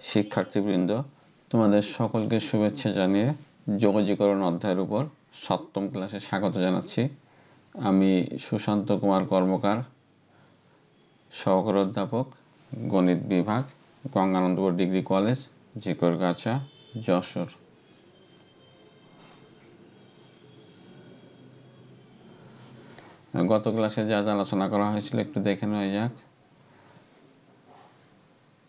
শিক্ষার্থীবৃন্দ, তোমাদের সকলকে শুভেচ্ছা জানিয়ে যোগজীকরণ অধ্যায়ের উপর 7ম ক্লাসে স্বাগত জানাচ্ছি। আমি সুশান্ত কুমার কর্মকার, সহকারী অধ্যাপক, গণিত বিভাগ, গঙ্গানন্দপুর ডিগ্রি কলেজ, ঝিকরগাছা, যশোর। গত ক্লাসে যা আলোচনা করা হয়েছিল একটু দেখে নেওয়া যাক।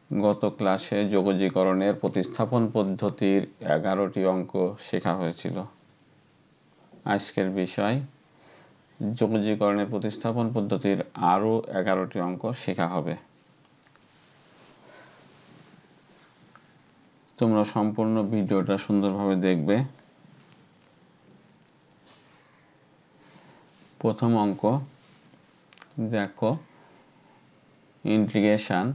গত ক্লাসে যোগজীকরণের প্রতিস্থাপন পদ্ধতির 11টি অঙ্ক শেখা হয়েছিল। আজকের বিষয় যোগজীকরণের প্রতিস্থাপন পদ্ধতির আরও 11টি অঙ্ক শেখা হবে। তোমরা সম্পূর্ণ ভিডিওটা সুন্দরভাবে দেখবে। প্রথম অঙ্ক দেখো, integration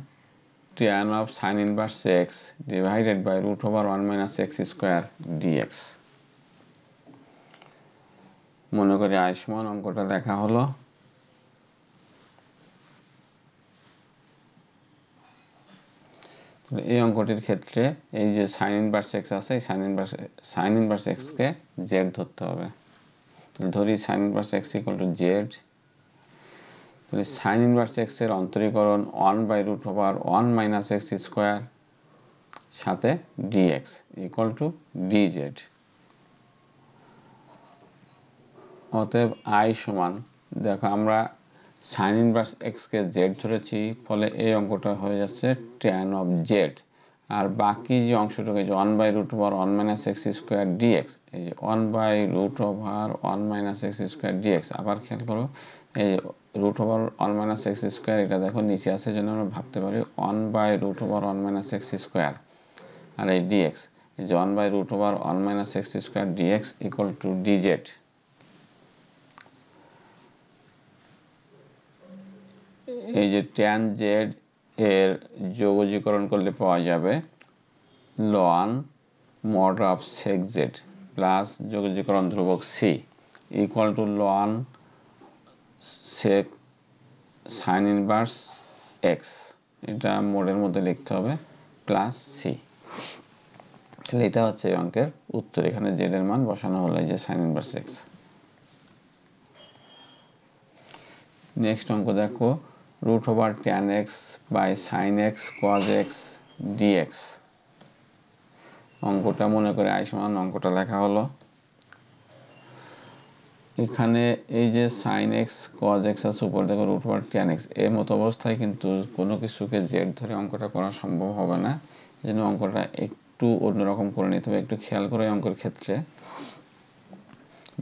tan of sin inverse x divided by root over 1 minus x square dx। মনে করি আয়ুষ্মান অঙ্কটা লেখা হলো। এই অঙ্কটির ক্ষেত্রে এই যে sin inverse x আছে, এই sin inverse x কে z ধরতে হবে। ধরি sin inverse x equal to z। তাহলে sin inverse x এর অন্তরীকরণ 1 by root over 1 minus x square সাথে dx equal to dz। অতএব i সমান, দেখো আমরা sin inverse x কে z ধরেছি, ফলে এই অঙ্কটা হয়ে যাচ্ছে tan of z। আর বাকি যে অংশটুকু যে 1 by root over 1 minus x square dx, এই যে 1 by root over 1 minus x square dx। আবার খেয়াল করো, এই root over 1 minus x square, এটা দেখো নিচে আছে, জন্য আমরা ভাবতে পারি 1 by root over 1 minus x square, আর এই dx এই যে 1 by root over 1 minus x square dx equal to dz। এই যে tan z এর যোগজীকরণ করলে পাওয়া যাবে ln mod of sec z plus যোগজীকরণ ধ্রুবক c equal to ln sec sin inverse x, এটা মোডের মধ্যে লিখতে হবে, প্লাস c। তাহলে এটা হচ্ছে এই অঙ্কের উত্তর। এখানে z এর মান বসানো হলো, এই যে sin inverse x। নেক্সট অঙ্ক দেখো, root over tan x by sin x cos x dx। অঙ্কটা মনে করে i সমান অঙ্কটা লেখা হলো। এখানে এই যে sin x cos x আছে, উপর দেখো root over tan x, এর মতো অবস্থায় কিন্তু কোনো কিছুকে z ধরে অঙ্কটা করা সম্ভব হবে না। এই জন্য অঙ্কটা একটু অন্যরকম করে নিতে হবে। একটু খেয়াল করে অঙ্কের ক্ষেত্রে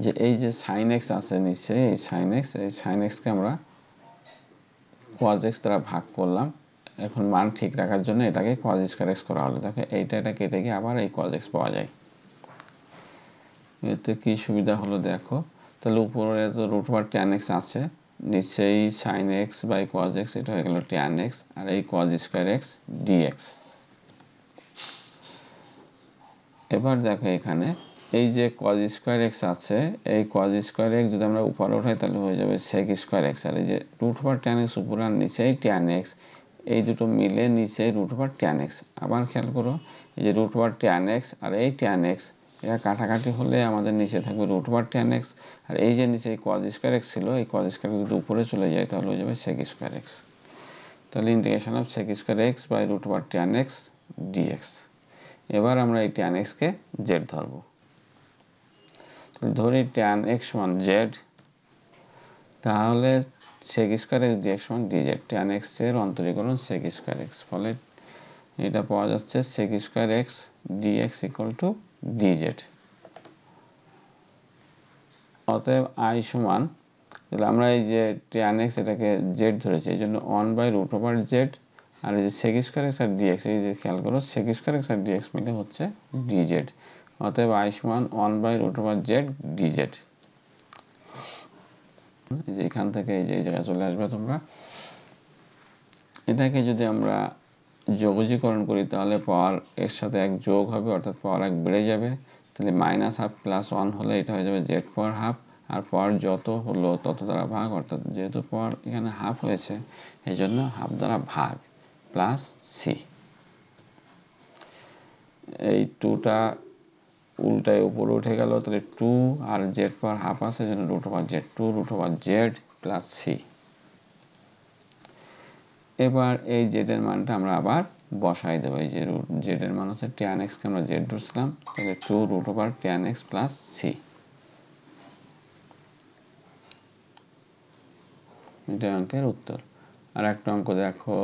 যে এই যে sin x আছে নিচে, এই sin x কে আমরা cos x দ্বারা ভাগ করলাম। এখন মান ঠিক রাখার জন্য এটাকে cos square x করা হলো। দেখো এটা কেটে গিয়ে আবার এই cos x পাওয়া যায়। এতে কি সুবিধা হলো দেখো, তাহলে উপরে তো root over tan x আছে, নিচেই sin x by cos x, এটা হয়ে গেল tan x, আর এই cos square x dx। এবার দেখো এখানে এই যে cos square x আছে, এই cos square x যদি আমরা উপরে উঠাই তাহলে হয়ে যাবে sec square x, আর এই যে root over tan x উপরে আর নিচেই tan x, এই দুটো মিলে নিচে root over tan x। আবার খেয়াল করো, এই যে root over tan x আর এই tan x, এটা কাটাকাটি হলে আমাদের নিচে থাকবে root over tan x, আর এই যে নিচে cos square x ছিল, এই cos square x যদি উপরে চলে যায় তাহলে হয়ে যাবে sec square x। তাহলে integration of sec square x by root over tan x dx। এবার আমরা এই tan x কে z ধরব। ধরি tan x সমান z, তাহলে sec square x dx সমান dz। tan x এর অন্তরীকরণ sec square x, ফলে এটা পাওয়া যাচ্ছে sec square x dx equal to dz। অতএব i সমান, তাহলে আমরা এই যে tan x এটাকে z ধরেছি, এই জন্য 1 by root over z, আর এই যে sec square x আর dx, এই যে খেয়াল করো sec square x আর dx মিলে হচ্ছে dz। অতএব i সমান 1 by root over z dz। এই যে এখান থেকে এই যে জায়গায় চলে আসবে তোমরা। এটাকে যদি আমরা যোগজীকরণ করি তাহলে পাওয়ার এর সাথে এক যোগ হবে, অর্থাৎ পাওয়ার এক বেড়ে যাবে। তাহলে -1/2 + 1 হলে এটা হয়ে যাবে z পাওয়ার হাফ, আর পাওয়ার যত হলো তত দ্বারা ভাগ, অর্থাৎ যেহেতু পাওয়ার এখানে হাফ হয়েছে এই জন্য হাফ দ্বারা ভাগ প্লাস c। এই 2টা উল্টায় উপরে উঠে গেল, তাহলে 2 আর জেড পাওয়ার হাফ আছে, এই জন্য root over Z, 2 root over Z plus C. এবার এই জেড এর মানটা আমরা আবার বসাই দেবো। এই যে জেড এর মান হচ্ছে tan x কে আমরা জেড ধরছিলাম, তাহলে 2 root over tan x plus C. এটা অঙ্কের উত্তর। আর একটা অঙ্ক দেখো,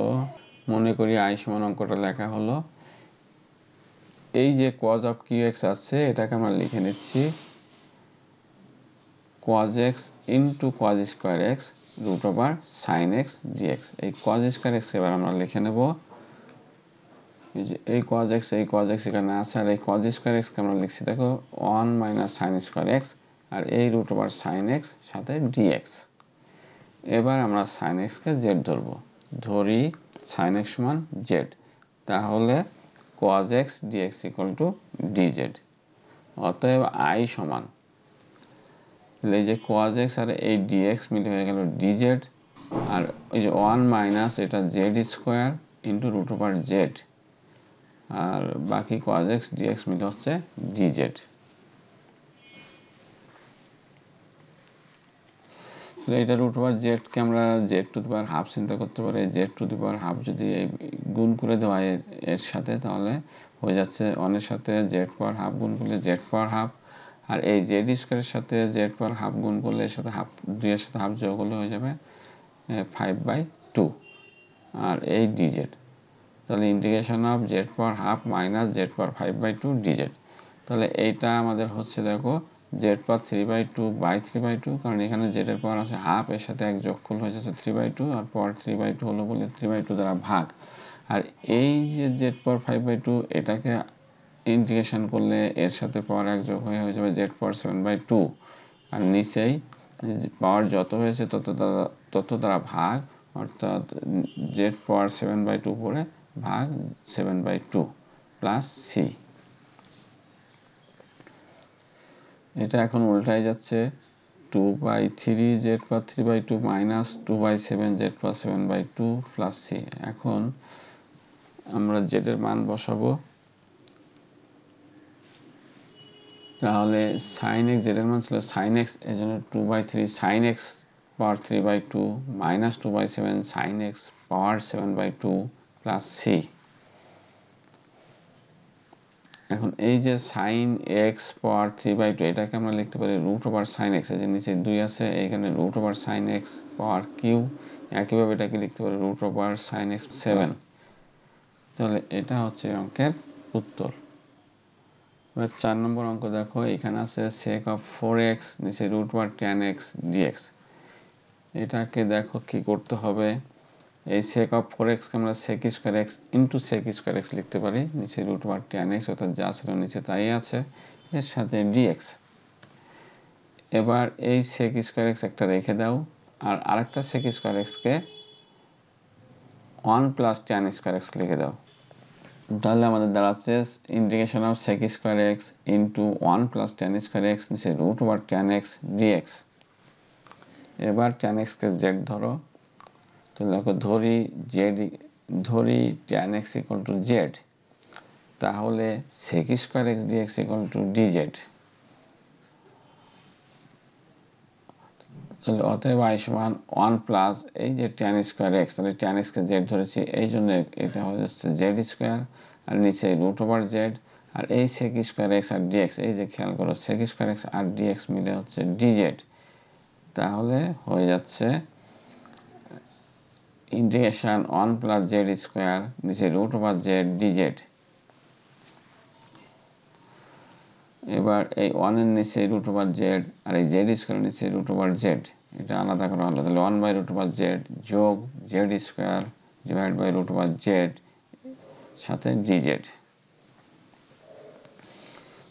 মনে করি i সমান অঙ্কটা লেখা হলো, এই যে cos অফ qx আছে এটাকে আমরা লিখে নিচ্ছি cos x into cos square X root over sine X D X. এই cos স্কোয়ার এক্স এবার আমরা লিখে নেব, এই যে এই cos x এখানে আছে, আর এই cos স্কোয়ার এক্সকে আমরা লিখছি দেখো 1 মাইনাস সাইন স্কোয়ার এক্স, আর এই রুট ওভার সাইন এক্স সাথে ডিএক্স। এবার আমরা সাইন এক্সকে জেড ধরবো, ধরি সাইন এক্স সমান জেড, তাহলে cos x dx equal to dz। অতএব i সমান, এই যে cos x আর এই dx মিলে হয়ে গেল dz, আর এই যে 1 মাইনাস এটা z square into root over z, আর বাকি cos x dx মিলে হচ্ছে dz। এটা রুট ওভার জেডকে আমরা Z to the power half চিন্তা করতে পারি। Z to the power half যদি গুণ করে দেওয়া হয় এর সাথে, তাহলে হয়ে যাচ্ছে 1 এর সাথে জেড পাওয়ার হাফ গুণ করলে জেড পাওয়ার হাফ, আর এই জেড স্কোয়ারের সাথে জেড পাওয়ার হাফ গুণ করলে এর সাথে হাফ, 2 এর সাথে হাফ যোগ করলে হয়ে যাবে 5/2, আর এই ডিজেড। তাহলে integration of Z power half minus z power 5/2 DZ. তাহলে এইটা আমাদের হচ্ছে দেখো জেড পাওয়ার 3/2/3/2, কারণ এখানে জেড এর পাওয়ার আছে হাফ, এর সাথে এক যোগ করলে হয়ে যাচ্ছে 3/2, আর পাওয়ার 3/2 হলো বলে 3/2 দ্বারা ভাগ। আর এই যে জেড পাওয়ার 5/2 এটাকে ইন্টিগ্রেশন করলে এর সাথে পাওয়ার এক যোগ হয়ে যাবে জেড পাওয়ার 7/2, আর নিচেই পাওয়ার যত হয়েছে তত দ্বারা ভাগ, অর্থাৎ জেড পাওয়ার 7/2 করে ভাগ 7/2 প্লাস সি। এটা এখন উল্টায় যাচ্ছে, 2/3 জেড পাওয়ার 3/2 মাইনাস 2/7 জেড পাওয়ার 7/2 প্লাস সি। এখন আমরা জেড এর মান বসাবো, তাহলে সাইন এক্স, জেড এর মান ছিল সাইন এক্স, এই জন্য 2/3 সাইন এক্স পাওয়ার 3/2 মাইনাস 2/7 সাইন এক্স পাওয়ার 7/2 প্লাস সি। এখন এই যে সাইন এক্স পাওয়ার 3/2 এটাকে আমরা লিখতে পারি রুট ওভার সাইন এক্স, এই যে নিচে 2 আছে এইখানে রুট ওভার সাইন এক্স পাওয়ার কিউ, একইভাবে এটাকে লিখতে পারি রুট ওভার সাইন এক্স 7। তাহলে এটা হচ্ছে অঙ্কের উত্তর। এবার 4 নম্বর অঙ্ক দেখো, এখানে আছে sec of 4x, নিচে root over tan x dx। এটাকে দেখো কি করতে হবে, এই sec of 4x কে আমরা sec square x into sec square x লিখতে পারি, নিচে রুট ওভার tan x, অর্থাৎ যা ছিল নিচে তাই আছে, এর সাথে dx। এবার এই sec স্কয়ার x একটা রেখে দাও, আর আরেকটা sec স্কয়ার x কে 1 প্লাস tan স্কয়ার x লিখে দাও, তাহলে আমাদের দাঁড়াচ্ছে integration of sec square x into 1 plus tan square x নিচে root over tan x dx। এবার tan x কে z ধরো, তো দেখো ধরি tan x equal to z, তাহলে sec square x dx equal to dz। তাহলে অতএব i সমান 1 প্লাস এই যে tan স্কয়ার x, তাহলে tan x কে z ধরেছি এই জন্য এটা হয়ে যাচ্ছে z স্কয়ার, আর নিচে রুট ওভার z, আর এই sec স্কয়ার x আর dx, এই যে খেয়াল করো sec স্কয়ার x আর dx মিলে হচ্ছে dz। তাহলে হয়ে যাচ্ছে ইন্টিগ্রেশন 1 প্লাস z স্কয়ার নিচে রুট ওভার z dz। এবার এই 1 এর নিচে রুট ওভার z, আর এই z স্কয়ার নিচে রুট ওভার z, এটা আলাদা করা হলো, তাহলে 1 বাই রুট ওভার z যোগ z square divide by root over z সাথে dz।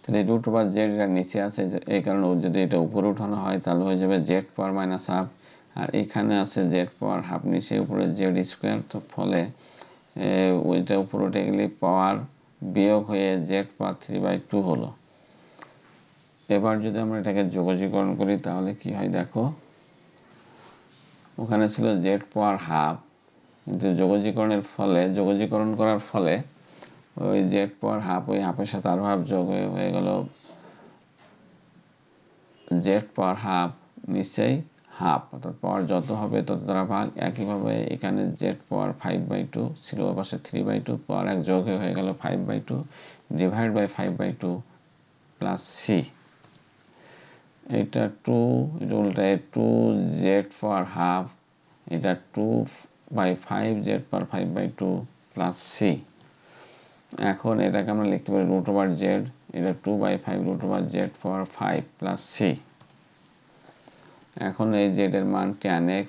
তাহলে রুট ওভার z এর নিচে আছে, এই কারণে যদি এটা উপরে উঠানো হয় তাহলে হয়ে যাবে z পাওয়ার মাইনাস হাফ, আর এখানে আছে z পাওয়ার হাফ, নিচে উপরে z স্কয়ার, তো ফলে ওইটা উপরে উঠে গেলে পাওয়ার বিয়োগ হয়ে z পাওয়ার 3/2 হলো। এবার যদি আমরা এটাকে যোগজীকরণ করি তাহলে কি হয় দেখো, ওখানে ছিল z পাওয়ার হাফ, কিন্তু যোগজীকরণ করার ফলে ওই জেড পাওয়ার হাফ, ওই হাফের সাথে আরও হাফ যোগ হয়ে গেল জেড পাওয়ার হাফ, নিশ্চয়ই হাফ, অর্থাৎ পাওয়ার যত হবে তত দ্বারা ভাগ। একইভাবে এখানে জেড পাওয়ার 5/2 ছিল, ওর পাশে 3/2 পাওয়ার এক যোগ হয়ে গেল 5/2 ডিভাইড বাই 5/2 প্লাস সি। এটা 2, এটা উল্টায় 2 জেড পাওয়ার হাফ, এটা 2/5 জেড পাওয়ার 5/2 প্লাস সি। এখন এটাকে আমরা লিখতে পারি রুট ওভার জেড, এটা 2/5 root over Z power 5 plus C. এখন এই জেড এর মান tan x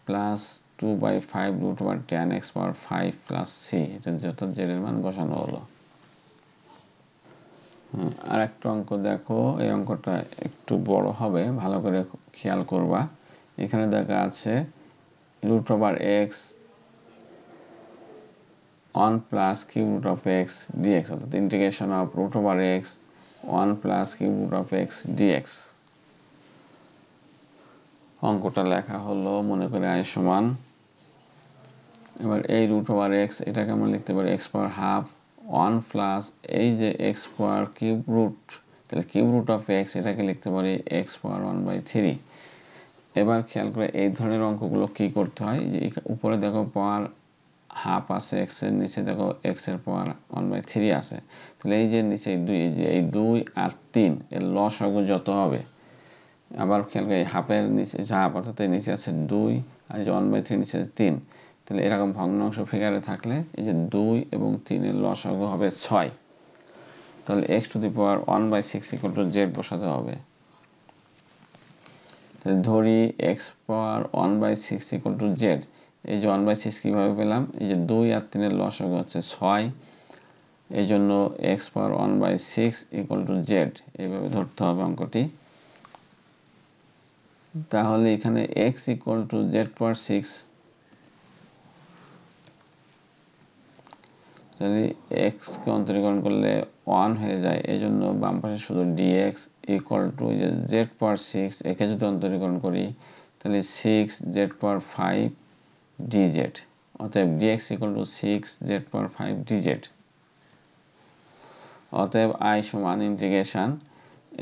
plus 2/5 root over tan x power 5 plus C, এটা অর্থাৎ জেড এর মান বসানো হলো। আর একটা অঙ্ক দেখো, এই অঙ্কটা একটু বড় হবে, ভালো করে খেয়াল করবা। এখানে দেখা আছে root over x 1 plus cube root of x dx, অর্থাৎ integration of root over x 1 plus cube root of x dx. অঙ্কটা লেখা হলো মনে করে আই সমান, এবার এই রুট ওভার এক্স এটাকে আমরা লিখতে পারি এক্স পাওয়ার হাফ 1 প্লাস এই যে এক্স পাওয়ার কিউব রুট, তাহলে কিউব রুট অফ এক্স এটাকে লিখতে পারি এক্স পাওয়ার 1/3। এবার খেয়াল করে এই ধরনের অঙ্কগুলো কি করতে হয়, যে উপরে দেখো পাওয়ার হাফ আছে, এক্স এর নিচে দেখো এক্স এর পাওয়ার 1/3 আছে, তাহলে এই যে নিচে 2, এই 2 আর 3 এর লসাগু যত হবে, আবার খেয়াল করে হাফের নিচে হাফ অর্থাৎ এর নিচে আছে 2 আর এই যে 1/3 নিচে 3, তাহলে এরকম ভগ্নাংশ ফিগারে থাকলে এই যে 2 এবং 3 এর লসাগু হবে 6, তাহলে x two the power 1/6 equal to z বসাতে হবে। তাহলে ধরি x power 1/6 equal to z, এই যে 1/6 কিভাবে পেলাম, এই যে 2 আর 3 এর লসাগু হচ্ছে 6, এই জন্য x power 1/6 equal to z, এইভাবে ধরতে হবে অঙ্কটি। তাহলে এখানে x ইকুয়াল টু z পাওয়ার 6, তাহলে x কে অন্তরীকরণ করলে 1 হয়ে যায়, এই জন্য বাম পাশে শুধু dx ইকুয়াল টু যে z পাওয়ার 6, একে যদি অন্তরীকরণ করি তাহলে 6 z পাওয়ার 5 dz, অতএব dx equal to 6 z power 5 dz। অতএব i সমান ইন্টিগ্রেশন,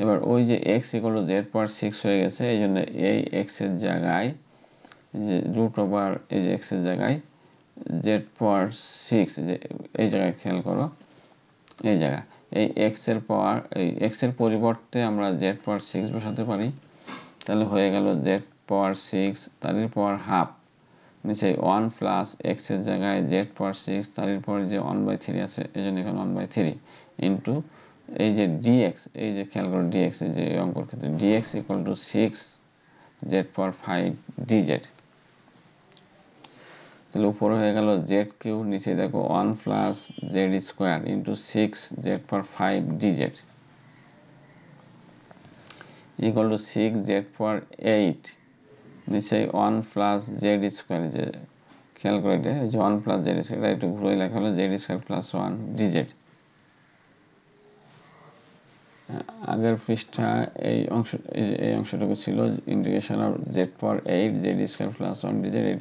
এবার ওই যে x ইকুয়াল টু z পাওয়ার 6 হয়ে গেছে, এই জন্য এই x এর জায়গায় যে রুট ওভার এই যে x এর জায়গায় z পাওয়ার 6, যে এই জায়গায় খেয়াল করো, এই জায়গা এই x এর পাওয়ার, এই x এর পরিবর্তে আমরা z পাওয়ার 6 বসাতে পারি, তাহলে হয়ে গেল z পাওয়ার 6 তার পাওয়ার হাফ, নিচে 1 প্লাস x এর জায়গায় z পাওয়ার 6 তার পাওয়ার যে 1/3 আছে, এই জন্য এখানে 1/3 ইন্টু এই যে dx, এই যে খেয়াল করো dx, এই যে অঙ্কর ক্ষেত্রে dx equal to 6 z power 5 dz। তাহলে উপরে হয়ে গেল জেড কিউব, নিচে দেখো 1 plus z square into 6 z power 5 dz equal to 6 z power 8, নিচে 1 প্লাস জেড স্কোয়ার, যে খেয়াল করে এটা যে 1 প্লাস জেড স্কোয়ার, একটু ঘুরে লেখা হলো জেড স্কোয়ার প্লাস 1 ডিজেড। আগের পৃষ্ঠা এই অংশটুকু ছিল integration of Z power 8 Z square plus 1 DZ, এই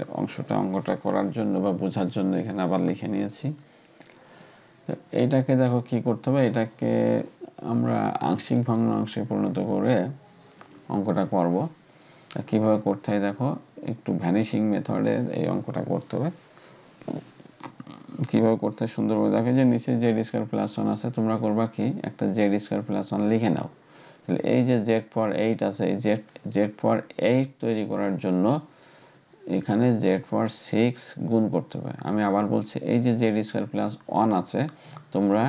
অঙ্কটা করার জন্য বা বোঝার জন্য এখানে আবার লিখে নিয়েছি। তো এইটাকে দেখো কি করতে হবে, এটাকে আমরা আংশিক ভগ্নাংশে পরিণত করে অঙ্কটা করব। কিভাবে করতে হয় দেখো, একটু ভ্যানিশিং মেথডে এই অঙ্কটা করতে হবে। কিভাবে করতে সুন্দরভাবে দেখো, যে নিচে জেড স্কোয়ার প্লাস 1 আছে, তোমরা করবা কি একটা জেড স্কোয়ার প্লাস 1 লিখে নাও। তাহলে এই যে জেড পাওয়ার 8 আছে, এই জেড পাওয়ার 8 তৈরি করার জন্য এখানে জেড পাওয়ার 6 গুণ করতে হবে। আমি আবার বলছি, এই যে জেড স্কোয়ার প্লাস 1 আছে, তোমরা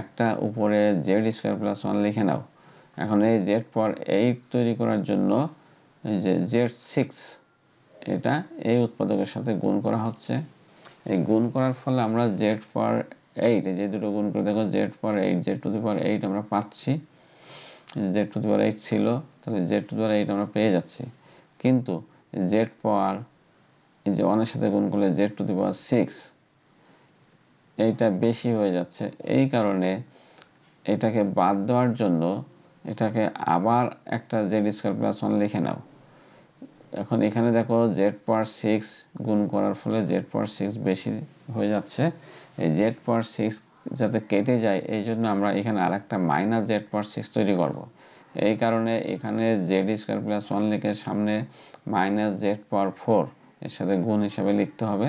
একটা উপরে জেড স্কোয়ার প্লাস 1 লিখে নাও। এখন এই জেড পাওয়ার 8 তৈরি করার জন্য এই যে জেড 6 এটা এই উৎপাদকের সাথে গুণ করা হচ্ছে। এই গুণ করার ফলে আমরা জেড পাওয়ার 8, যে দুটো গুণ করে দেখো z power 8 z to the power 8 আমরা পাচ্ছি, জেড টু দি পাওয়ার 8 ছিল, তাহলে জেড টু দি পাওয়ার 8 আমরা পেয়ে যাচ্ছি। কিন্তু জেড পাওয়ার এই যে 1 এর সাথে গুণ করলে জেড টু দি পাওয়ার 6 এইটা বেশি হয়ে যাচ্ছে, এই কারণে এটাকে বাদ দেওয়ার জন্য এটাকে আবার একটা জেড স্কোয়ার প্লাস 1 লিখে নাও। এখন এখানে দেখো জেড পাওয়ার 6 গুণ করার ফলে জেড পাওয়ার 6 বেশি হয়ে যাচ্ছে, এই জেড পাওয়ার 6 যাতে কেটে যায় এই জন্য আমরা এখানে আরেকটা মাইনাস জেড পাওয়ার 6 তৈরি করব। এই কারণে এখানে জেড স্কোয়ার প্লাস 1 লিখে সামনে মাইনাস জেড পাওয়ার 4 এর সাথে গুণ হিসাবে লিখতে হবে।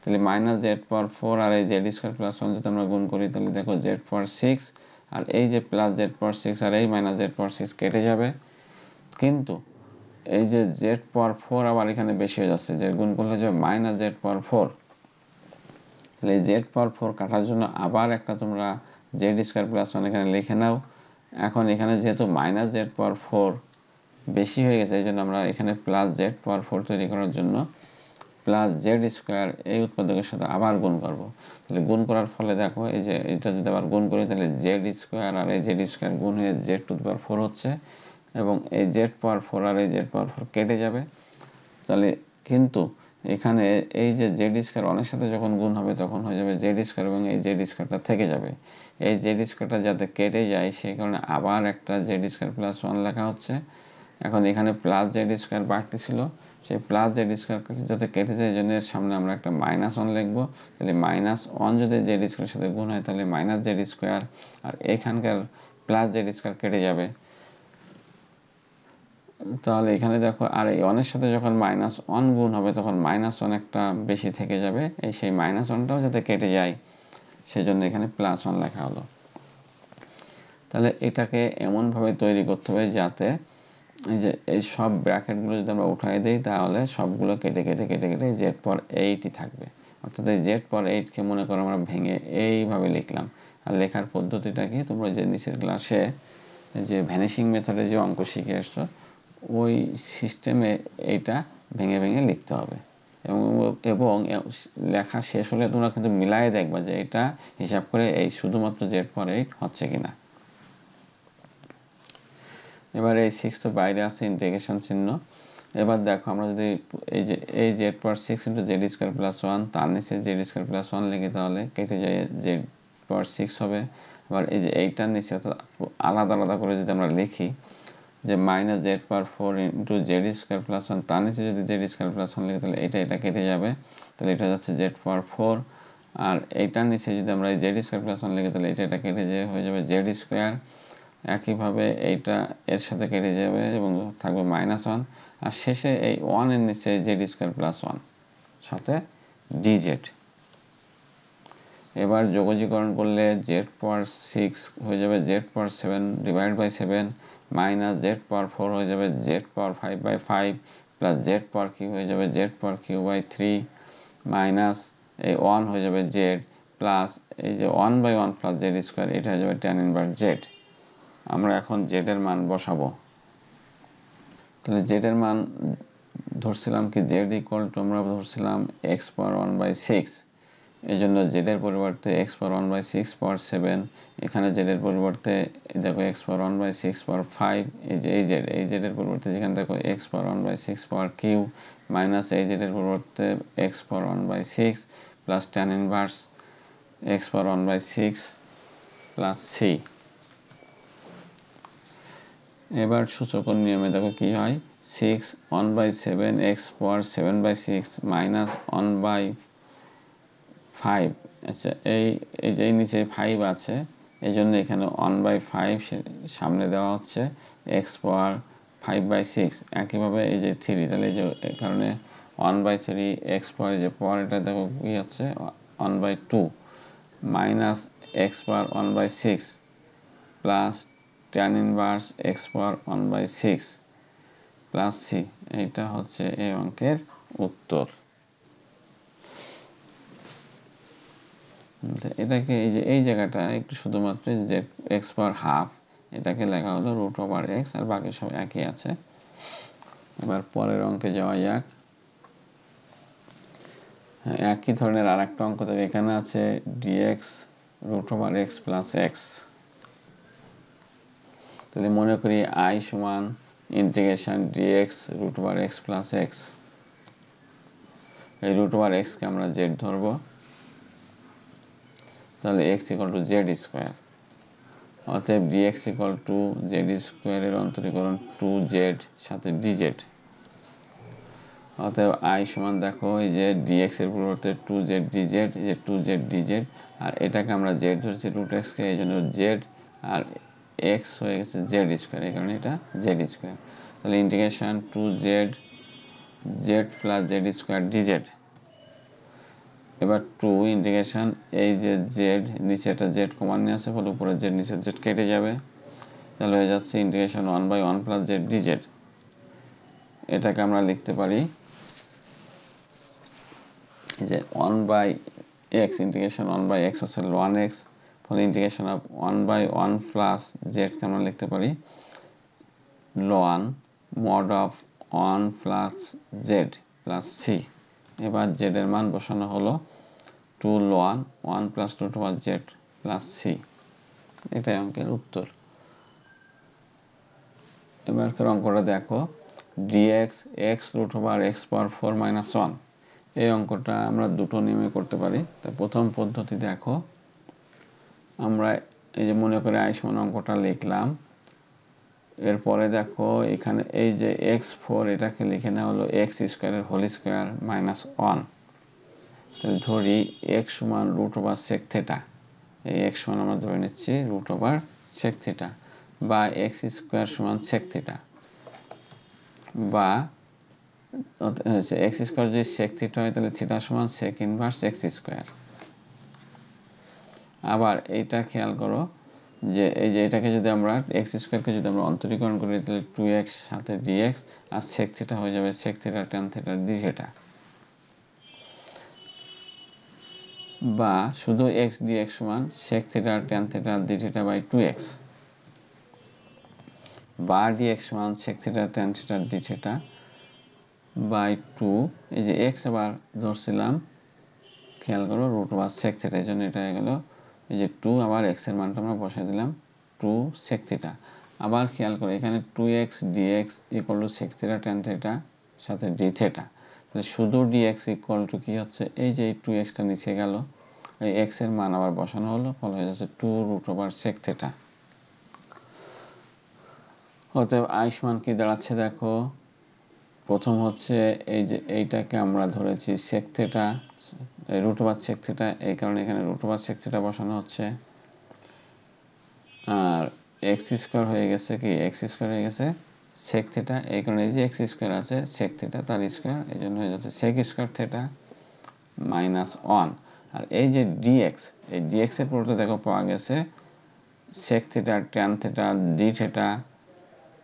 তাহলে মাইনাস জেড পাওয়ার 4 আর এই জেড স্কোয়ার প্লাস 1 যদি আমরা গুণ করি তাহলে দেখো জেড পাওয়ার 6 আর এই যে প্লাস জেড পাওয়ার 6 আর এই মাইনাস জেড পাওয়ার 6 কেটে যাবে। কিন্তু এই যে জেড পাওয়ার 4 আবার এখানে বেশি হয়ে যাচ্ছে, যে গুণ করলে যাবে মাইনাস জেড পাওয়ার 4। তাহলে এই জেড পাওয়ার 4 কাটার জন্য আবার একটা তোমরা জেড স্কোয়ার প্লাস 1 এখানে লিখে নাও। এখন এখানে যেহেতু মাইনাস জেড পাওয়ার 4 বেশি হয়ে গেছে এই জন্য আমরা এখানে প্লাস জেড পাওয়ার 4 তৈরি করার জন্য প্লাস জেড স্কোয়ার এই উৎপাদকের সাথে আবার গুণ করব। তাহলে গুণ করার ফলে দেখো এই যে এটা যদি আবার গুণ করি তাহলে জেড স্কোয়ার আর এই জেড স্কোয়ার গুণ হয়ে জেড টু দি পাওয়ার 4 হচ্ছে এবং এই জেড পাওয়ার 4 আর এই জেড পাওয়ার 4 কেটে যাবে। তাহলে কিন্তু এখানে এই যে জেড স্কোয়ার অনেক সাথে যখন গুণ হবে তখন হয়ে যাবে জেড স্কোয়ার এবং এই জেড স্কোয়ারটা থেকে যাবে। এই জেড স্কোয়ারটা যাতে কেটে যায় সেই কারণে আবার একটা জেড স্কোয়ার প্লাস 1 লেখা হচ্ছে। এখন এখানে প্লাস জেড স্কোয়ার বাড়তি ছিল, সেই প্লাস জেড স্কোয়ার যাতে কেটে যায় এই জন্য এর সামনে আমরা একটা মাইনাস 1 লিখবো। তাহলে মাইনাস 1 যদি জেড স্কোয়ারের সাথে গুণ হয় তাহলে মাইনাস জেড স্কোয়ার আর এখানকার প্লাস জেড স্কোয়ার কেটে যাবে। তাহলে এখানে দেখো আর এই 1 এর সাথে যখন মাইনাস 1 গুণ হবে তখন মাইনাস 1 একটা বেশি থেকে যাবে, এই সেই মাইনাস 1টাও যাতে কেটে যায় সেজন্য এখানে প্লাস 1 লেখা হলো। তাহলে এটাকে এমনভাবে তৈরি করতে হবে যাতে এই যে এই সব ব্র্যাকেটগুলো যদি আমরা উঠাই দিই তাহলে সবগুলো কেটে কেটে কেটে কেটে জেড পাওয়ার 8ই থাকবে। অর্থাৎ এই জেড পাওয়ার 8কে মনে করো আমরা ভেঙে এইভাবে লিখলাম। আর লেখার পদ্ধতিটা কি তোমরা যে নিচের ক্লাসে যে ভ্যানিশিং মেথডে যে অঙ্ক শিখে আসছো ওই সিস্টেমে এইটা ভেঙে ভেঙে লিখতে হবে এবং লেখা শেষ হলে তোমরা কিন্তু মিলাই দেখবা যে এটা হিসাব করে এই শুধুমাত্র জেড পাওয়ার 8 হচ্ছে কিনা। এবার এই 6 তো বাইরে আছে ইন্টিগ্রেশন চিহ্ন। এবার দেখো আমরা যদি এই জেড পাওয়ার 6 ইন্টু জেড স্কোয়ার প্লাস 1 তার নিচে জেড স্কোয়ার প্লাস 1 লিখি তাহলে কেটে যায় জেড পাওয়ার 6 হবে। আবার এই যে এইটার নিচে আলাদা আলাদা করে যদি আমরা লিখি যে minus z power 4 into Z square plus 1 তার নিচে যদি জেড স্কোয়ার প্লাস 1 লিখি তাহলে এটা কেটে যাবে। তাহলে এটা যাচ্ছে জেড পাওয়ার 4 আর এইটার নিচে যদি আমরা এই জেড স্কোয়ার প্লাস 1 লিখি তাহলে এটা কেটে যেয়ে হয়ে যাবে জেড স্কোয়ার। একইভাবে এইটা এর সাথে কেটে যাবে এবং থাকবে মাইনাস 1 আর শেষে এই 1 এর নিচে জেড স্কোয়ার প্লাস 1 সাথে ডিজেড। এবার যোগজীকরণ করলে জেড পাওয়ার 6 হয়ে যাবে z power 7 divide by 7 minus z power 4 হয়ে যাবে z power 5 by 5 plus z power cube হয়ে যাবে z power cube by 3 minus এই 1 হয়ে যাবে জেড প্লাস এই যে 1 বাই 1 প্লাস জেড স্কোয়ার এটা হয়ে যাবে tan ইনভার্স জেড। আমরা এখন জেড এর মান বসাবো। তাহলে জেড এর মান ধরছিলাম কি জেড ইকুয়াল টু আমরা ধরছিলাম x পাওয়ার 1 বাই 6, এই জন্য জেড এর পরিবর্তে x পাওয়ার 1 বাই 6 পাওয়ার 7, এখানে জেড এর পরিবর্তে দেখো x পাওয়ার 1 বাই 6 পাওয়ার 5, এই যে এই জেড এর পরিবর্তে যেখানে দেখো x power 1 by 6 power Q minus এই জেড এর পরিবর্তে x power 1 by 6 plus tan inverse x power 1 by 6 plus c। এবার সূচকের নিয়মে দেখো কি হয় 6 1 by 7 x power 7 by 6 minus 1 by 5। আচ্ছা এই যে নিচে 5 আছে এই জন্য এখানে 1 বাই 5 সামনে দেওয়া হচ্ছে x পাওয়ার 5 বাই 6। একইভাবে এই যে 3 তাহলে এই যে কারণে 1 বাই 3 x পাওয়ার যে পাওয়ার এটা দেখো কি হচ্ছে 1 by 2 minus x power 1 by 6 plus tan inverse x power 1 by 6 plus c। এইটা হচ্ছে এই অঙ্কের উত্তর। এটাকে এই জায়গাটা একটু শুধুমাত্র যে x পাওয়ার হাফ এটাকে লেখা হলো রুট ওভার x আর বাকি সব একই আছে। এবার পরের অঙ্কে যাওয়া যাক। একই ধরনের আরেকটা অঙ্ক থেকে এখানে আছে dx root over x plus x। তাহলে মনে করি i সমান integration dx root over x plus x। এই রুট ওভার x কে আমরা z ধরবো, তাহলে x equal to Z square. অতএব dx ইকুয়াল টু জেড স্কোয়ারের অন্তরীকরণ 2z সাথে dz। অতএব আই সমান দেখো এই যে ডিএক্স এর পরিবর্তে 2z dz, এই যে 2z dz, আর এটাকে আমরা জেড ধরছি রুট এক্সকে, এই জন্য জেড, আর এক্স হয়ে গেছে জেড স্কোয়ার, এই কারণে এটা জেড স্কোয়ার। তাহলে integration 2z Z plus z square DZ. এবার 2 ইন্টিগ্রেশন এই যে জেড, নিচে একটা জেড কমান নিয়ে আসে, ফলে উপরে জেড নিচে জেড কেটে যাবে, তাহলে হয়ে যাচ্ছে ইন্টিগ্রেশন 1/1 প্লাস জেড ডিজেড। এটাকে আমরা লিখতে পারি যে 1/x, ইন্টিগ্রেশন 1/x হচ্ছে 1x, ফলে ইন্টিগ্রেশন অফ 1/1 প্লাস জেডকে আমরা লিখতে পারি ln mod of 1 plus Z plus C. এবার জেড এর মান বসানো হলো 2 ln 1 plus 2 to Z plus C. এটাই অঙ্কের উত্তর। এবারকার অঙ্কটা দেখো, dx x root over x power 4 minus 1। এই অঙ্কটা আমরা দুটো নিয়মে করতে পারি। তো প্রথম পদ্ধতি দেখো, আমরা এই যে মনে করে আইসমান অঙ্কটা লিখলাম, এরপরে দেখো এখানে এই যে x4 এটাকে লিখে নেওয়া হলো x স্কোয়ারের হোল স্কোয়ার মাইনাস 1। তাহলে ধরি x সমান রুট ওভার সেক থেটা, এই x সমান আমরা ধরে নিচ্ছি রুট ওভার সেক থেটা, বা x স্কোয়ার সমান সেক থেটা, বা এক্স স্কোয়ার যদি সেক থিটা হয় তাহলে থিটা সমান সেক ইনভার্স এক্স স্কোয়ার। আবার এইটা খেয়াল করো যে এই যে এটাকে যদি আমরা এক্স স্কোয়ারকে যদি আমরা অন্তরীকরণ করি তাহলে 2x সাথে dx, আর সেক থিটা হয়ে যাবে sec theta tan theta D theta, বা শুধু x dx সমান sec theta tan theta D theta by 2x, বা dx সমান sec theta tan theta D theta by 2। এই যে x আবার ধরছিলাম, খেয়াল করো রুট ওভার সেক থিটা, এই জন্য এটা হয়ে গেল এই যে 2, আবার x এর মানটা আমরা বসাই দিলাম 2 সেক থিটা। আবার খেয়াল করো এখানে 2x dx equal to sec theta tan theta সাথে ডি থিটা, তাহলে শুধু dx ইকুয়াল টু কি হচ্ছে, এই যে 2xটা নিচে গেল, এই x এর মান আবার বসানো হলো, ফলে হয়ে যাচ্ছে 2 রুট ওভার সেক থিটা। অতএব আই সমান কি দাঁড়াচ্ছে দেখো, প্রথম হচ্ছে এই যে এইটাকে আমরা ধরেছি sec theta, root over sec theta, এই কারণে এখানে রুট ওভার সেক থিটা বসানো হচ্ছে, আর এক্স স্কোয়ার হয়ে গেছে কি, এক্স স্কোয়ার হয়ে গেছে সেক থিটা, এই কারণে এই যে এক্স স্কোয়ার আছে সেক থিটা তার স্কোয়ার, এই জন্য হয়ে যাচ্ছে সেক স্কোয়ার থিটা মাইনাস 1। আর এই যে ডিএক্স, এই ডিএক্স এর পরিবর্তে দেখো পাওয়া গেছে sec theta tan theta D theta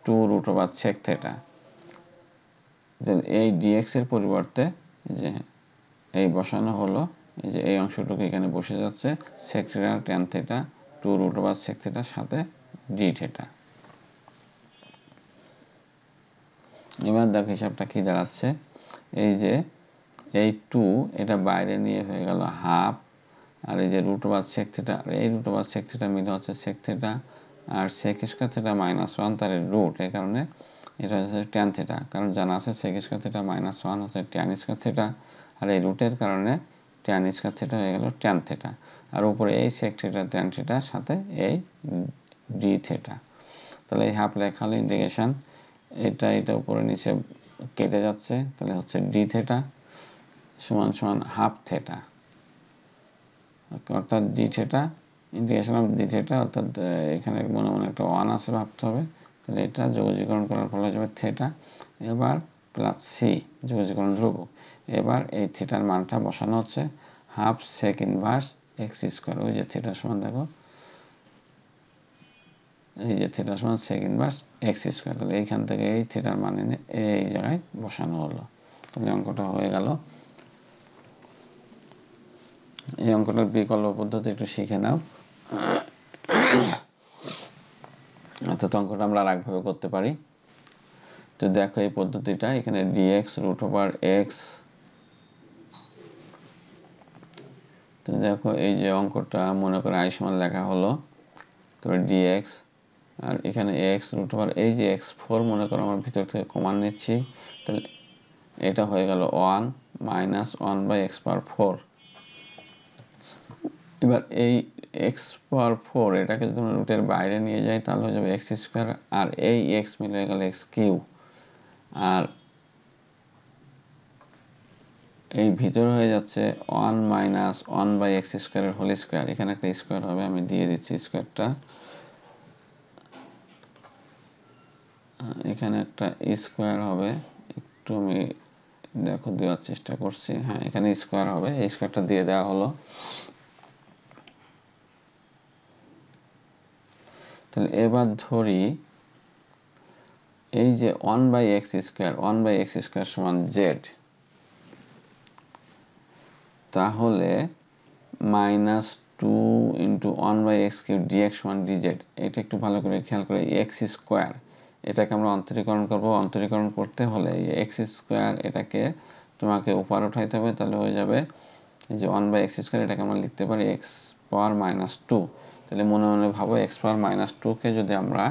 2 root over sec theta. এই ডিএক্স এর পরিবর্তে যে এই বসানো হলো, এই যে এই অংশটুকু এখানে বসে যাচ্ছে sec theta tan theta 2 root over sec থিটার সাথে ডি থিটা। এবার দেখো হিসাবটা কি দাঁড়াচ্ছে, এই যে এই 2 এটা বাইরে নিয়ে হয়ে গেল হাফ, আর এই যে রুট ওভার সেক থিটা, আর এই রুট ওভার সেক থিটা মিলে হচ্ছে সেক থিটা, আর সেক স্কোয়ার থিটা মাইনাস 1 তার রুট, এই কারণে এটা হচ্ছে ট্যান থিটা, কারণ জানা আছে সেক স্কোয়ার থিটা মাইনাস 1 হচ্ছে ট্যান স্কোয়ার থিটা, আর এই রুটের কারণে ট্যান স্কোয়ার থিটা হয়ে গেল ট্যান থিটা, আর উপরে এই সেক থিটা ট্যান থিটার সাথে এই ডি থিটা। তাহলে এই হাফ লেখা হলো ইন্টিগ্রেশন, এটা উপরে নিচে কেটে যাচ্ছে, তাহলে হচ্ছে ডি থিটা সমান সমান হাফ থিটা, অর্থাৎ D theta integration of D theta, অর্থাৎ এখানে মনে মনে একটা 1 আছে ভাবতে হবে, তাহলে এটা যোগজীকরণ করার ফলে যাবে থিটা, এবার প্লাস সি যোগজীকরণ ধ্রুবক। এবার এই থিটার মানটা বসানো হচ্ছে half sec inverse x square, ওই যে থিটা সমান দেখো এই যে থিটা সমান সেক ইনভার্স এক্স স্কোয়ার, তাহলে এইখান থেকে এই থিটার মান এনে এই জায়গায় বসানো হলো, তাহলে অঙ্কটা হয়ে গেল। এই অঙ্কটার বিকল্প পদ্ধতি একটু শিখে নাও, অর্থাৎ অঙ্কটা আমরা আর একভাবে করতে পারি। তো দেখো এই পদ্ধতিটা, এখানে dx রুট ওভার এক্স, তো দেখো এই যে অঙ্কটা মনে করে আই সমান লেখা হলো, তারপরে dx, আর এখানে এক্স রুট ওভার এই যে x4 মনে করো আমার ভিতর থেকে কমান নিচ্ছি, তাহলে এটা হয়ে গেল 1 মাইনাস 1 বাই এক্স পাওয়ার 4। এবার এই এক্স পাওয়ার 4 এটাকে যদি আমরা রুটের বাইরে নিয়ে যাই তাহলে হয়ে যাবে এক্স স্কোয়ার, আর এই এক্স মিলে হয়ে গেল এক্স কিউ, আর এই ভিতরে হয়ে যাচ্ছে 1 মাইনাস 1 বাই এক্স স্কোয়ারের হোল স্কোয়ার, এখানে একটা স্কোয়ার হবে, আমি দিয়ে দিচ্ছি স্কোয়ারটা, এখানে একটা স্কোয়ার হবে, একটু আমি দেখো দেওয়ার চেষ্টা করছি, হ্যাঁ এখানে স্কোয়ার হবে, এই স্কোয়ারটা দিয়ে দেওয়া হলো। তাহলে এবার ধরি এই যে 1 বাই এক্স স্কোয়ার সমান জেড, তাহলে minus 2 into 1 by X cube D X সমান ডিজেড। এটা একটু ভালো করে খেয়াল করে, এক্স স্কোয়ার এটাকে আমরা অন্তরীকরণ করব, অন্তরীকরণ করতে হলে এক্স স্কোয়ার এটাকে তোমাকে উপর উঠাইতে হবে, তাহলে হয়ে যাবে এই যে 1 বাই এক্স স্কোয়ার, এটাকে আমরা লিখতে পারি এক্স পাওয়ার মাইনাস 2। তাহলে মনে মনে ভাবো এক্স পাওয়ার মাইনাস 2কে যদি আমরা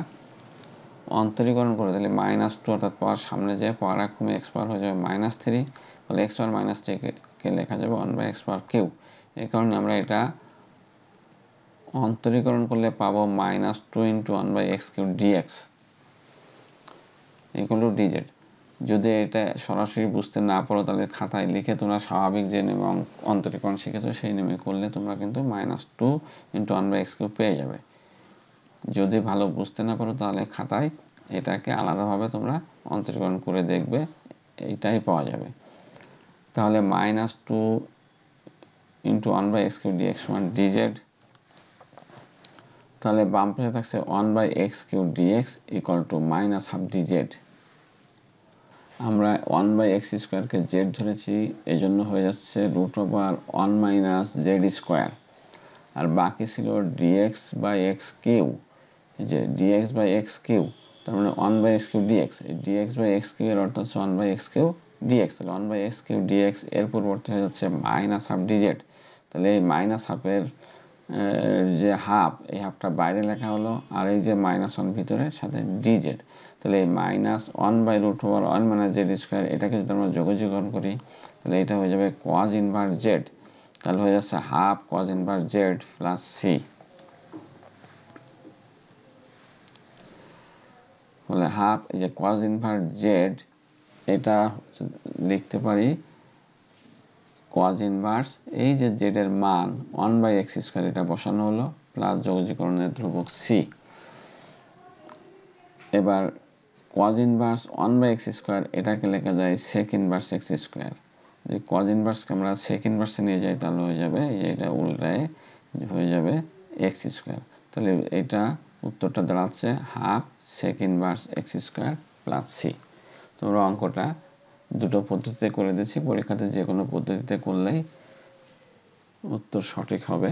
অন্তরীকরণ করে, তাহলে মাইনাস 2 অর্থাৎ পাওয়ার সামনে যায়, পাওয়ার কমে এক্স পাওয়ার হয়ে যাবে মাইনাস 3, তাহলে এক্স পাওয়ার মাইনাস 3কে লেখা যাবে 1 বাই এক্স পাওয়ার কিউব। এই কারণে আমরা এটা অন্তরীকরণ করলে পাবো minus 2 into 1 by X cube D X equal to D Z. যদি এটা সরাসরি বুঝতে না পারো তাহলে খাতায় লিখে তোমরা স্বাভাবিক যে নিয়মে অন্তরীকরণ শিখেছো সেই নিয়মে করলে তোমরা কিন্তু minus 2 into 1 by X cube পেয়ে যাবে। যদি ভালো বুঝতে না পারো তাহলে খাতায় এটাকে আলাদাভাবে তোমরা অন্তরীকরণ করে দেখবে, এইটাই পাওয়া যাবে। তাহলে minus 2 into 1 by X cube D X সমান ডিজেড। তাহলে বাম পাশে থাকছে 1 by X cube D X equal to minus half D Z. আমরা 1 বাই এক্স স্কোয়ারকে জেড ধরেছি, এই জন্য হয়ে যাচ্ছে root over 1 minus Z square, আর বাকি ছিল ডিএক্স বাই এক্স কিউ, যে ডিএক্স বাই এক্স কিউ, তার মানে 1 বাই এক্স কিউ ডিএক্স, এই ডিএক্স বাই এক্স কিউ এর অর্থ হচ্ছে 1 বাই এক্স কিউ ডিএক্স। তাহলে 1 বাই এক্স কিউ ডিএক্স এর পরিবর্তে হয়ে যাচ্ছে মাইনাস হাফ ডিজেড। তাহলে এই মাইনাস হাফের যে হাফ, এই হাফটা বাইরে লেখা হলো, আর এই যে মাইনাস 1 ভিতরে সাথে ডিজেড। তাহলে এই minus 1 by root over 1 minus Z square, এটাকে যদি আমরা যোগজীকরণ করি তাহলে এটা হয়ে যাবে কজ ইনভার্স জেড। তাহলে হয়ে যাচ্ছে half cos inverse Z plus C. বলে হাফ এই যে কজ ইনভার্স জেড, এটা লিখতে পারি কজ ইনভার্স এই যে জেড এর মান 1 বাই এক্স স্কোয়ার, এটা বসানো হলো প্লাস যোগজীকরণের ধ্রুবক সি। এবার cos inverse 1 by X square এটাকে লেখা যায় সেক ইনভার্স এক্স স্কোয়ার। যদি কজ ইনভার্সকে আমরা সেক ইনভার্সে নিয়ে যাই তাহলে হয়ে যাবে এটা উল্টায় হয়ে যাবে এক্স স্কোয়ার। তাহলে এটা উত্তরটা দাঁড়াচ্ছে half sec inverse x square plus C. তোমরা অঙ্কটা দুটো পদ্ধতিতে করে দিচ্ছি, পরীক্ষাতে যে কোনো পদ্ধতিতে করলেই উত্তর সঠিক হবে,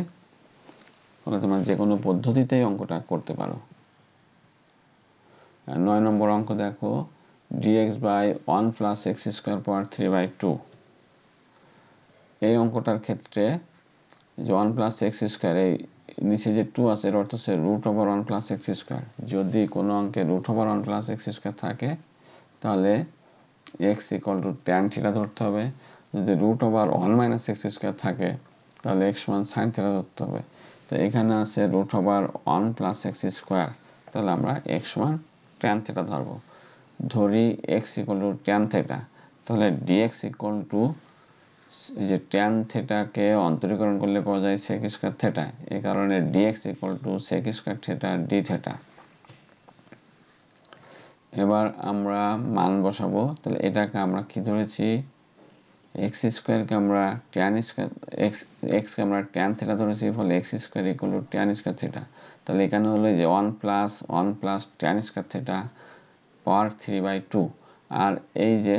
ফলে তোমরা যে কোনো পদ্ধতিতেই অঙ্কটা করতে পারো। 9 নম্বর অঙ্ক দেখো, dx by 1 plus X square power 3/2। এই অঙ্কটার ক্ষেত্রে যে 1 প্লাস এক্স স্কোয়ার, এই নিচে যে 2 আছে এর অর্থ হচ্ছে root over 1 plus X square. যদি কোনো অঙ্কে root over 1 plus X square থাকে তাহলে X equal to tan theta ধরতে হবে। যদি root over 1 minus X square থাকে তাহলে এক্স সমান সাইন থিটা ধরতে হবে। তো এখানে আছে root over 1 plus X square, তাহলে আমরা এক্স সমান ট্যান থিটা ধরবো। ধরি X equal to tan theta, তাহলে ডিএক্স ইকুয়াল টু এই যে ট্যান থিটাকে অন্তরীকরণ করলে পাওয়া যায় সেক স্কোয়ার থিটা, এই কারণে D X equal to sec square theta D theta. এবার আমরা মান বসাবো, তাহলে এটাকে আমরা কি ধরেছি এক্স স্কোয়ারকে আমরা ট্যান স্কোয়ার এক্সকে আমরা ট্যান থিটা ধরেছি, ফলে X square equal to tan square theta. তাহলে এখানে হলো যে 1 plus tan square theta power 3/2, আর এই যে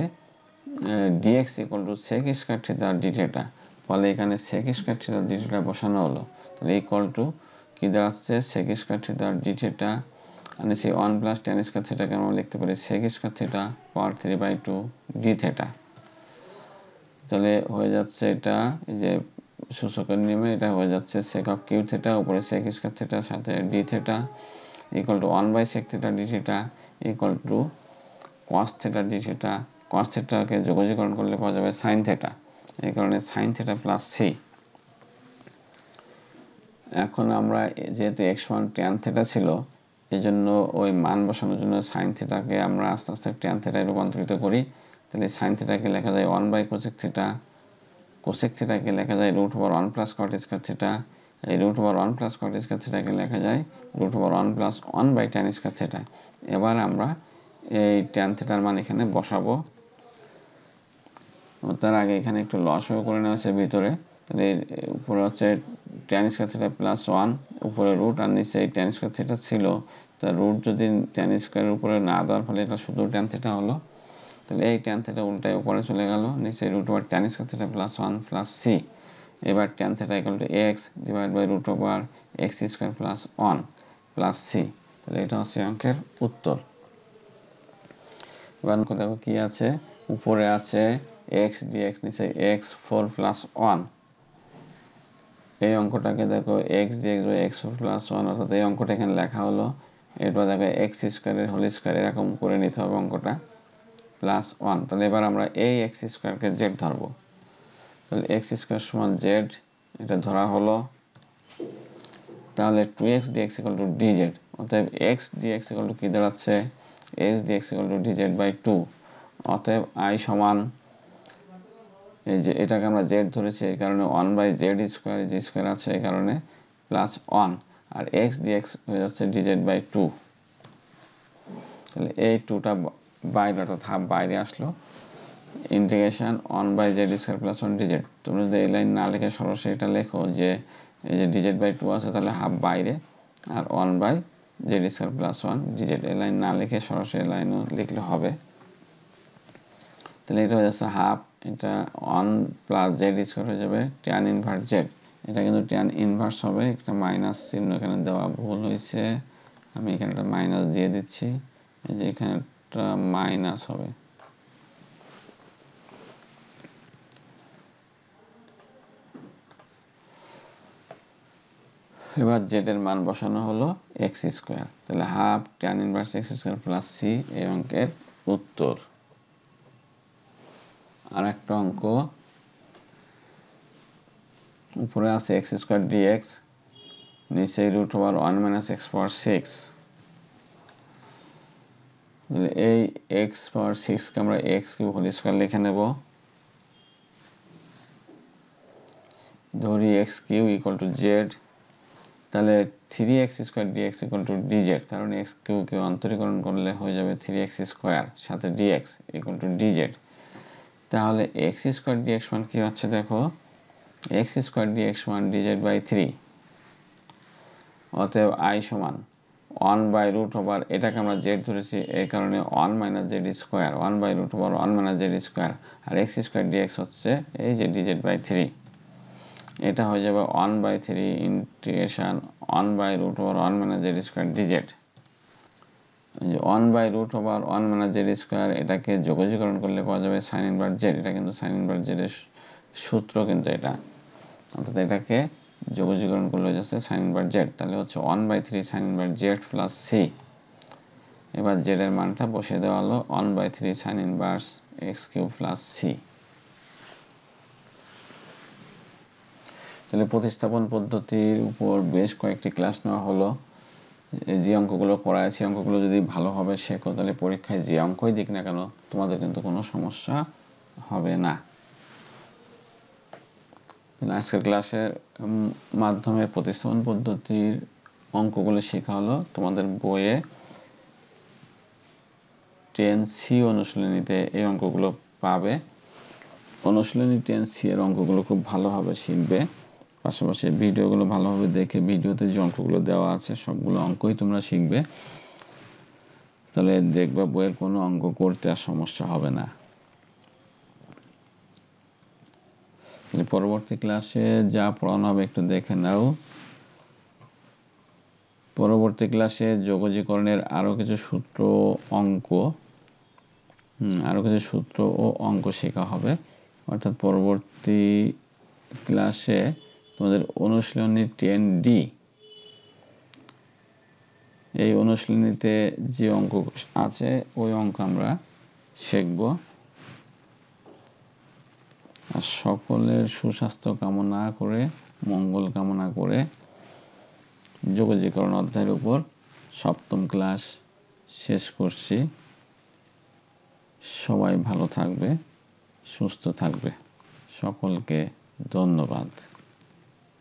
D X equal to sec square theta D theta, ফলে এখানে sec square theta D theta বসানো হলো। তাহলে ইকুয়াল টু কি দাঁড়াচ্ছে sec square theta D theta, মানে সেই 1 প্লাস ট্যান স্কোয়ার থিটাকে আমরা লিখতে পারি সেক square theta power 3/2 D theta. তাহলে হয়ে যাচ্ছে এটা এই যে সূচকের নিয়মে এটা হয়ে যাচ্ছে সেক অফ কিউ থিটা উপরে সেক স্কয়ার থিটার সাথে D theta equal to 1 by sec theta D theta equal to cos theta D theta. Cos থিটাকে যোগজীকরণ করলে পাওয়া যাবে সাইন থিটা, এই কারণে সাইন থিটা প্লাস সি। এখন আমরা যেহেতু এক্স ওয়ান ট্যান থিটা ছিল এই জন্য ওই মান বসানোর জন্য সাইন থিটাকে আমরা আস্তে আস্তে ট্যান থিটায় রূপান্তরিত করি। তাহলে সাইন থিটাকে লেখা যায় 1 বাই কোসেক থিটা কোসেক থিটাকে লেখা যায় √1 প্লাস কট স্কয়ার থিটা, এই √1 প্লাস কট স্কয়ার থিটাকে লেখা যায় √1 plus 1 by tan square theta. এবার আমরা এই ট্যান থিটার মান এখানে বসাবো। তার আগে এখানে একটু লসও করে নেওয়া আছে ভিতরে, তাহলে উপরে হচ্ছে ট্যান স্কয়ার থিটা প্লাস 1, উপরে রুট আর নিচে এই ট্যান স্কয়ার থিটা ছিল, তা রুট যদি ট্যান স্কয়ারের উপরে না দেওয়ার ফলে এটা শুধু ট্যান থিটা হলো। তাহলে এই ট্যান থিটা উল্টায় উপরে চলে গেল, নিচে √1 tan square theta plus 1 plus C. এবার tan theta equal to x divide by √x square plus 1 plus C. তাহলে এটা হচ্ছে অঙ্কের উত্তর। এবার দেখো কি আছে, উপরে আছে x dx, নিচে x4 প্লাস 1। এই অঙ্কটাকে দেখো x dx by x4 plus 1, অর্থাৎ এই অঙ্কটা এখানে লেখা হলো। এরপর দেখো x স্কয়ারের হোল স্কয়ার এরকম করে নিতে হবে অঙ্কটা প্লাস 1। তাহলে এবার আমরা এই x স্কয়ারকে z ধরবো, তাহলে x স্কয়ার সমান z, এটা ধরা হলো। তাহলে 2x dx equal to dz, অতএব x dx ইকুয়াল টু কি দাঁড়াচ্ছে, x dx equal to dz by 2। অতএব i সমান, এই যে এটাকে আমরা z ধরেছি এই কারণে 1 বাই জেড স্কোয়ার, যে স্কোয়ার আছে এই কারণে প্লাস 1, আর x dx হয়ে যাচ্ছে dz বাই 2। তাহলে এই 2টা বাইরে, অর্থাৎ হাফ বাইরে আসলো। Integration 1 by Z square plus 1 dz। তোমরা যদি এই লাইন না লিখে সরাসরি এটা লেখো যে এই যে dz বাই 2 আছে, তাহলে হাফ বাইরে আর 1 by Z square plus 1 dz। এই লাইন না লিখে সরাসরি লাইনও লিখলে হবে। তাহলে এটা হয়ে যাচ্ছে হাফ, এটা 1 প্লাস জেড স্কোয়ার হয়ে যাবে ট্যান ইনভার্স জেড। এটা কিন্তু ট্যান ইনভার্স হবে, একটা মাইনাস চিহ্ন এখানে দেওয়া ভুল হয়েছে, আমি এখানে একটা মাইনাস দিয়ে দিচ্ছি, এই যে এখানে একটা মাইনাস হবে। এবার জেড এর মান বসানো হলো এক্স স্কোয়ার, তাহলে half tan inverse x square plus c এই অঙ্কের উত্তর। আর একটা অঙ্ক, উপরে আছে এক্স স্কোয়ার ডিএক্স, নিচে √1 মাইনাস এক্স পাওয়ার 6। এই এক্স পাওয়ার 6কে আমরা এক্স কিউব হোল স্কোয়ার লিখে নেব। ধরি x cube equal to z, তাহলে 3x square dx equal to dz, কারণ এক্স কিউবকে অন্তরীকরণ করলে হয়ে যাবে 3x স্কোয়ার সাথে ডিএক্স ইকুয়াল টু ডিজেড। তাহলে এক্স স্কোয়ার ডিএক্স মান কি হচ্ছে দেখো, এক্স স্কোয়ার ডিএক্স মান ডিজেড বাই 3। অতএব আই সমান 1 বাই √, এটাকে আমরা জেড ধরেছি এই কারণে 1 minus Z square, 1 by √1 minus Z square, আর এক্স স্কোয়ার ডিএক্স হচ্ছে এই যে ডিজেড বাই 3। এটা হয়ে যাবে 1 by 3 integration 1 by √1 minus Z square dz. 1 by √1 minus Z square, এটাকে যোগজীকরণ করলে পাওয়া যাবে সাইন ইনভার্স জেড। এটা কিন্তু সাইন ইনভার্স জেডের সূত্র, কিন্তু এটা অর্থাৎ এটাকে যোগজীকরণ করলে যাচ্ছে সাইন ইনভার্স জেড। তাহলে হচ্ছে 1 by 3 sine inverse Z plus C. এবার জেড এর মানটা বসিয়ে দেওয়া হলো 1 by 3 sine inverse x cube plus C. তাহলে প্রতিস্থাপন পদ্ধতির উপর বেশ কয়েকটি ক্লাস নেওয়া হলো। যে অঙ্কগুলো করাইছি অঙ্কগুলো যদি ভালোভাবে শেখো, তাহলে পরীক্ষায় যে অঙ্কই দিক না কেন তোমাদের কিন্তু কোনো সমস্যা হবে না। আজকের ক্লাসের মাধ্যমে প্রতিস্থাপন পদ্ধতির অঙ্কগুলো শেখা হলো। তোমাদের বইয়ে 10C অনুশীলনীতে এই অঙ্কগুলো পাবে। অনুশীলনী 10C এর অঙ্কগুলো খুব ভালোভাবে শিখবে, পাশাপাশি ভিডিওগুলো ভালোভাবে দেখে ভিডিওতে যে অঙ্কগুলো দেওয়া আছে সবগুলো অঙ্কই তোমরা শিখবে। তাহলে দেখবা বইয়ের কোনো অঙ্ক করতে আর সমস্যা হবে না। পরবর্তী ক্লাসে যা পড়ানো হবে একটু দেখে নাও। পরবর্তী ক্লাসে যোগজীকরণের আরো কিছু সূত্র ও অঙ্ক শেখা হবে। অর্থাৎ পরবর্তী ক্লাসে তোমাদের অনুশীলনী 10D, এই অনুশীলনীতে যে অঙ্ক আছে ওই অঙ্ক আমরা শিখব। আর সকলের সুস্বাস্থ্য কামনা করে, মঙ্গল কামনা করে যোগজীকরণ অধ্যায়ের উপর 7ম ক্লাস শেষ করছি। সবাই ভালো থাকবে, সুস্থ থাকবে। সকলকে ধন্যবাদ।